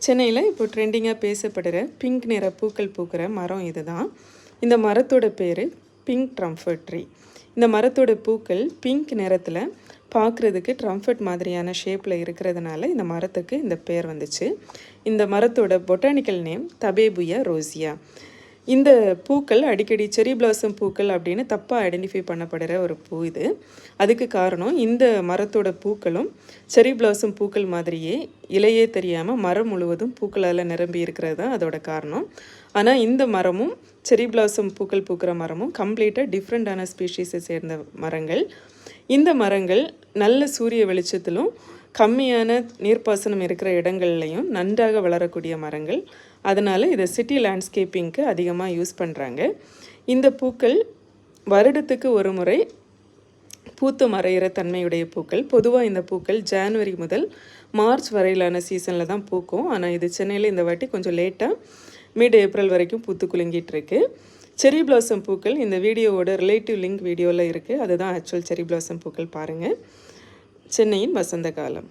சென்னையில் இப்போ ட்ரெண்டிங்காக பேசப்படுற பிங்க் நிற பூக்கள் பூக்கிற மரம் இதுதான். இந்த மரத்தோட பேர் பிங்க் ட்ரம்ஃபர்ட் ட்ரீ. இந்த மரத்தோட பூக்கள் பிங்க் நிறத்தில் பார்க்குறதுக்கு ட்ரம்ஃபர்ட் மாதிரியான ஷேப்பில் இருக்கிறதுனால இந்த மரத்துக்கு இந்த பேர் வந்துச்சு. இந்த மரத்தோட பொட்டானிக்கல் நேம் தபேபுயா ரோசியா. இந்த பூக்கள் அடிக்கடி செரி பிளாசம் பூக்கள் அப்படின்னு தப்பாக ஐடென்டிஃபை பண்ணப்படுற ஒரு பூ இது. அதுக்கு காரணம் இந்த மரத்தோட பூக்களும் செரி பிளாசம் பூக்கள் மாதிரியே இலையே தெரியாமல் மரம் முழுவதும் பூக்களால் நிரம்பி இருக்கிறது தான் அதோட காரணம். ஆனால் இந்த மரமும் செரி பிளாசம் பூக்கள் பூக்கிற மரமும் கம்ப்ளீட்டாக டிஃப்ரெண்ட்டான ஸ்பீஷீஸை சேர்ந்த மரங்கள். இந்த மரங்கள் நல்ல சூரிய வெளிச்சத்திலும் கம்மியான நீர்ப்பாசனம் இருக்கிற இடங்கள்லையும் நன்றாக வளரக்கூடிய மரங்கள். அதனால் இதை சிட்டி லேண்ட்ஸ்கேப்பிங்க்கு அதிகமாக யூஸ் பண்ணுறாங்க. இந்த பூக்கள் வருடத்துக்கு ஒரு முறை பூத்து மறையிற தன்மையுடைய பூக்கள். பொதுவாக இந்த பூக்கள் ஜான்வரி முதல் மார்ச் வரையிலான சீசனில் தான் பூக்கும். ஆனால் இது சென்னையில் இந்த வாட்டி கொஞ்சம் லேட்டாக மிட் ஏப்ரல் வரைக்கும் பூத்து குலுங்கிட்டு இருக்கு. செரி பிளாசம் பூக்கள் இந்த வீடியோவோட ரிலேட்டிவ் லிங்க் வீடியோவில் இருக்குது. அதுதான் ஆக்சுவல் செரி பிளாசம் பூக்கள். பாருங்கள். சென்னையின் வசந்த காலம்.